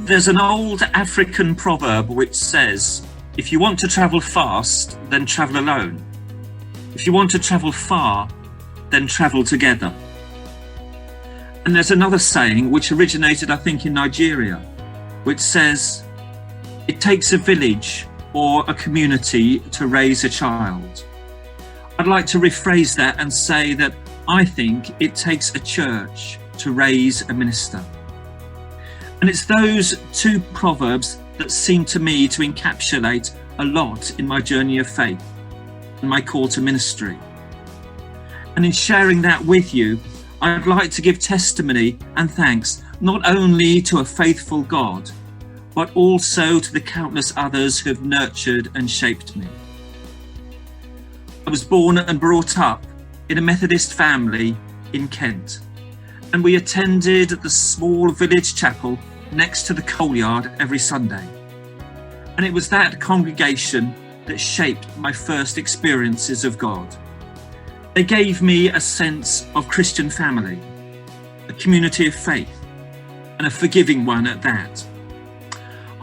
There's an old African proverb which says, if you want to travel fast, then travel alone. If you want to travel far, then travel together. And there's another saying which originated, I think, in Nigeria, which says, it takes a village or a community to raise a child. I'd like to rephrase that and say that I think it takes a church to raise a minister. And it's those two proverbs that seem to me to encapsulate a lot in my journey of faith and my call to ministry. And in sharing that with you, I'd like to give testimony and thanks not only to a faithful God, but also to the countless others who have nurtured and shaped me. I was born and brought up in a Methodist family in Kent, and we attended the small village chapel next to the coal yard every Sunday. And it was that congregation that shaped my first experiences of God. They gave me a sense of Christian family, a community of faith, and a forgiving one at that.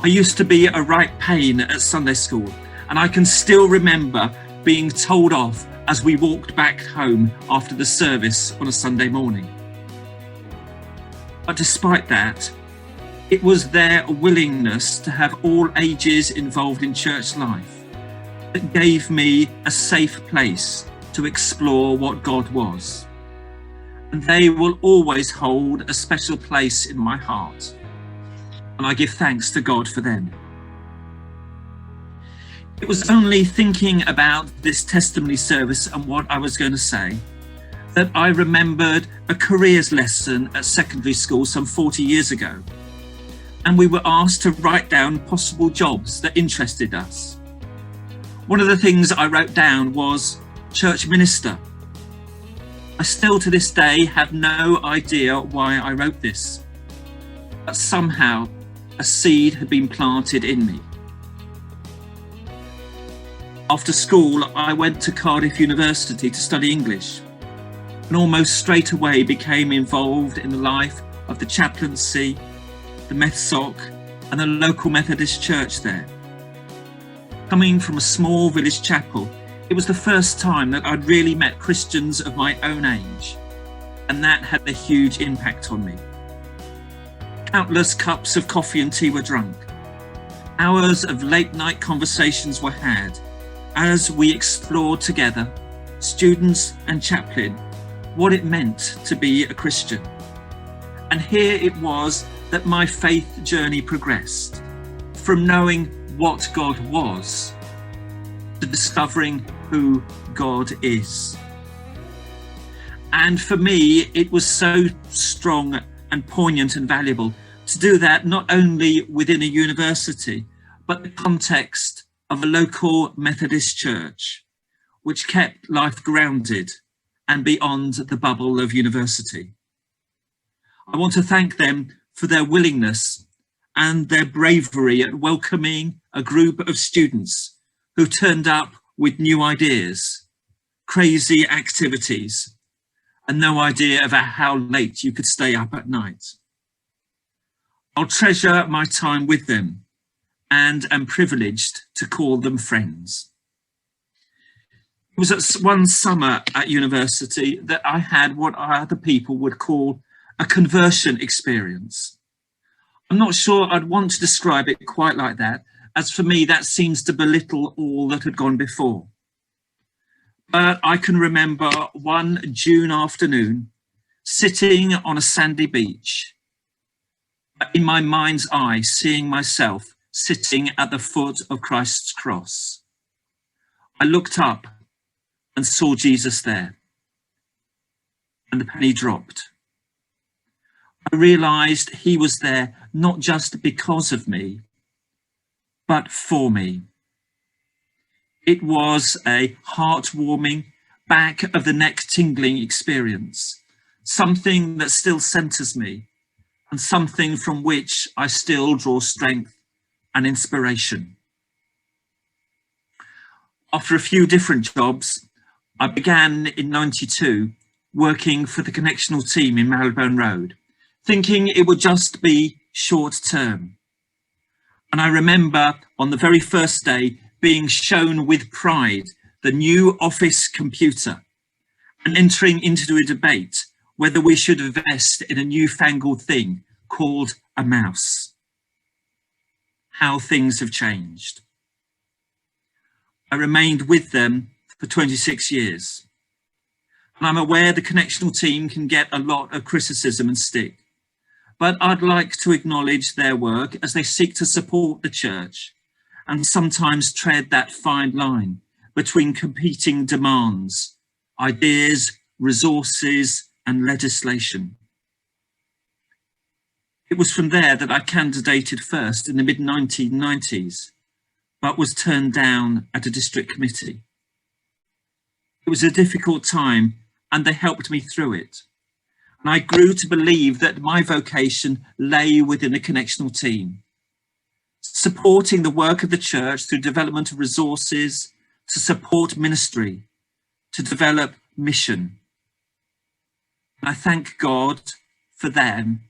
I used to be a right pain at Sunday school, and I can still remember being told off as we walked back home after the service on a Sunday morning. But despite that, it was their willingness to have all ages involved in church life that gave me a safe place to explore what God was. And they will always hold a special place in my heart. And I give thanks to God for them. It was only thinking about this testimony service and what I was going to say that I remembered a careers lesson at secondary school some 40 years ago. And we were asked to write down possible jobs that interested us. One of the things I wrote down was church minister. I still to this day have no idea why I wrote this, but somehow a seed had been planted in me. After school, I went to Cardiff University to study English and almost straight away became involved in the life of the chaplaincy, the METSOC and the local Methodist church there. Coming from a small village chapel, it was the first time that I'd really met Christians of my own age, and that had a huge impact on me. Countless cups of coffee and tea were drunk. Hours of late night conversations were had as we explored together, students and chaplain, what it meant to be a Christian. And here it was that my faith journey progressed from knowing what God was to discovering who God is. And for me, it was so strong and poignant and valuable to do that not only within a university, but the context of a local Methodist church, which kept life grounded and beyond the bubble of university. I want to thank them for their willingness and their bravery at welcoming a group of students who turned up with new ideas, crazy activities, and no idea of how late you could stay up at night. I'll treasure my time with them and am privileged to call them friends. It was at one summer at university that I had what other people would call a conversion experience. I'm not sure I'd want to describe it quite like that, as for me that seems to belittle all that had gone before. But I can remember one June afternoon sitting on a sandy beach, in my mind's eye seeing myself sitting at the foot of Christ's cross. I looked up and saw Jesus there, and the penny dropped. I realized he was there not just because of me, but for me. It was a heartwarming, back of the neck tingling experience, something that still centers me and something from which I still draw strength and inspiration. After a few different jobs, I began in '92 working for the connectional team in Marylebone Road, thinking it would just be short term, And I remember on the very first day being shown with pride the new office computer and entering into a debate whether we should invest in a newfangled thing called a mouse. How things have changed. I remained with them for 26 years. And I'm aware the connectional team can get a lot of criticism and stick, but I'd like to acknowledge their work as they seek to support the church and sometimes tread that fine line between competing demands, ideas, resources, and legislation. It was from there that I candidated first in the mid-1990s, but was turned down at a district committee. It was a difficult time, and they helped me through it. And I grew to believe that my vocation lay within the connectional team, supporting the work of the church through development of resources, to support ministry, to develop mission. I thank God for them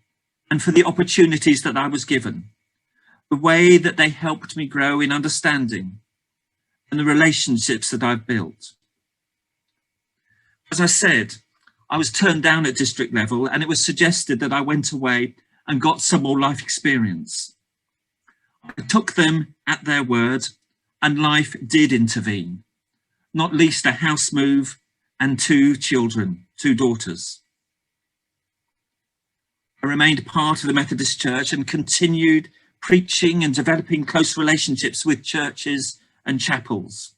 and for the opportunities that I was given, the way that they helped me grow in understanding and the relationships that I've built. As I said, I was turned down at district level, and it was suggested that I went away and got some more life experience. I took them at their word, and life did intervene, not least a house move and 2 children, 2 daughters. I remained part of the Methodist Church and continued preaching and developing close relationships with churches and chapels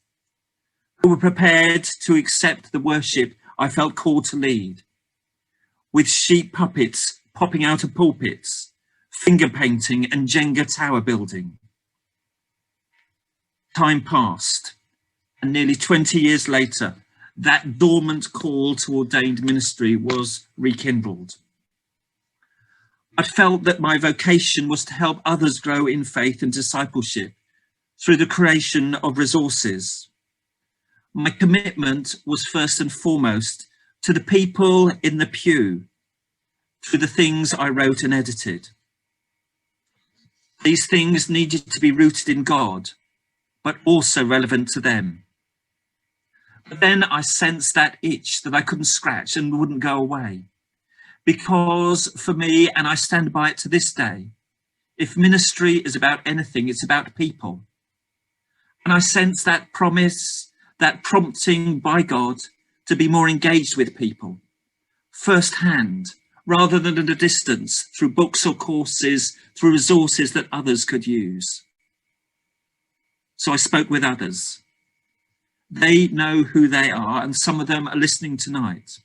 who were prepared to accept the worship I felt called to lead, with sheep puppets popping out of pulpits, finger painting and Jenga tower building. Time passed, and nearly 20 years later, that dormant call to ordained ministry was rekindled. I felt that my vocation was to help others grow in faith and discipleship through the creation of resources. My commitment was first and foremost to the people in the pew through the things I wrote and edited. These things needed to be rooted in God, but also relevant to them. But then I sensed that itch that I couldn't scratch and wouldn't go away. Because for me, and I stand by it to this day, if ministry is about anything, it's about people. And I sense that promise, that prompting by God to be more engaged with people, firsthand, rather than at a distance, through books or courses, through resources that others could use. So I spoke with others. They know who they are, and some of them are listening tonight.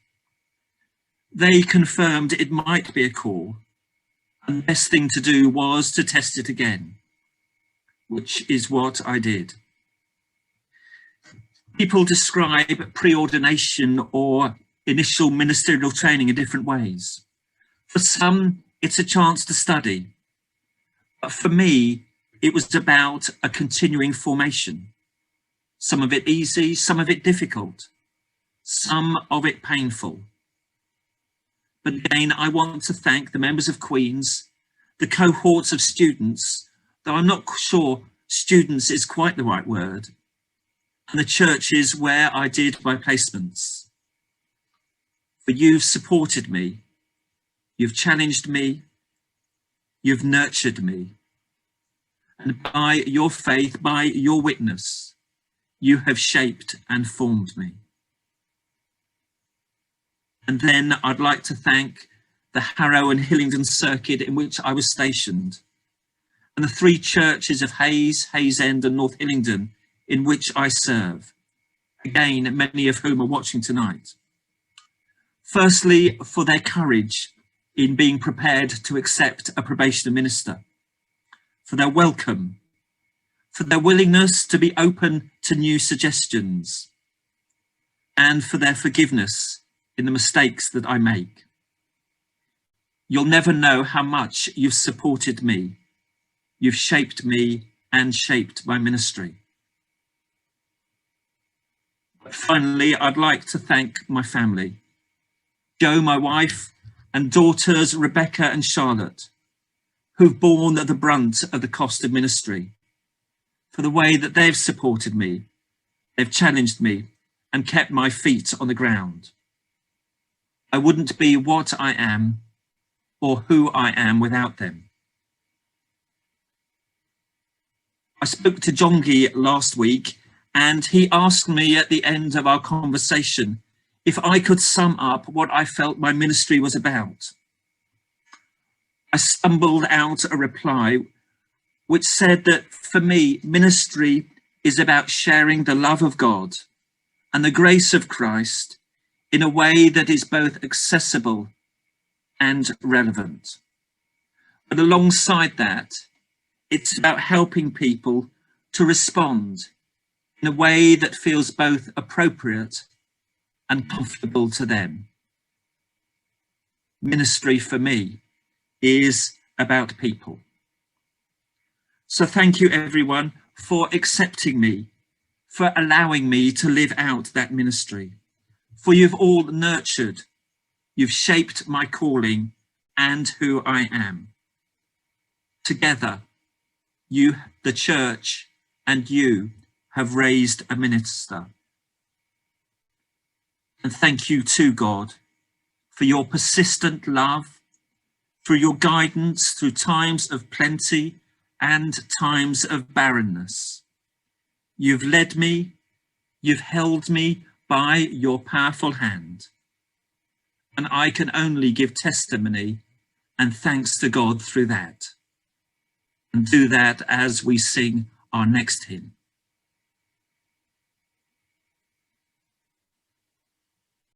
They confirmed it might be a call, and the best thing to do was to test it again, which is what I did. People describe preordination or initial ministerial training in different ways. For some, it's a chance to study. But for me, it was about a continuing formation. Some of it easy, some of it difficult, some of it painful. But again, I want to thank the members of Queen's, the cohorts of students, though I'm not sure students is quite the right word, and the churches where I did my placements. For you've supported me, you've challenged me, you've nurtured me, and by your faith, by your witness, you have shaped and formed me. And then I'd like to thank the Harrow and Hillingdon circuit in which I was stationed, and the 3 churches of Hayes, Hayes End and North Hillingdon in which I serve, again, many of whom are watching tonight. Firstly, for their courage in being prepared to accept a probationer minister, for their welcome, for their willingness to be open to new suggestions, and for their forgiveness in the mistakes that I make. You'll never know how much you've supported me. You've shaped me and shaped my ministry. But finally, I'd like to thank my family, Jo, my wife, and daughters Rebecca and Charlotte, who've borne the brunt of the cost of ministry, for the way that they've supported me, they've challenged me and kept my feet on the ground. I wouldn't be what I am or who I am without them. I spoke to Jongi last week, and he asked me at the end of our conversation if I could sum up what I felt my ministry was about. I stumbled out a reply which said that for me, ministry is about sharing the love of God and the grace of Christ in a way that is both accessible and relevant. But alongside that, it's about helping people to respond in a way that feels both appropriate and comfortable to them. Ministry for me is about people. So thank you everyone for accepting me, for allowing me to live out that ministry, for you've all nurtured, you've shaped my calling and who I am. Together, you, the church, and you have raised a minister. And thank you to God for your persistent love, for your guidance through times of plenty and times of barrenness. You've led me, you've held me by your powerful hand, and I can only give testimony and thanks to God through that. And do that as we sing our next hymn.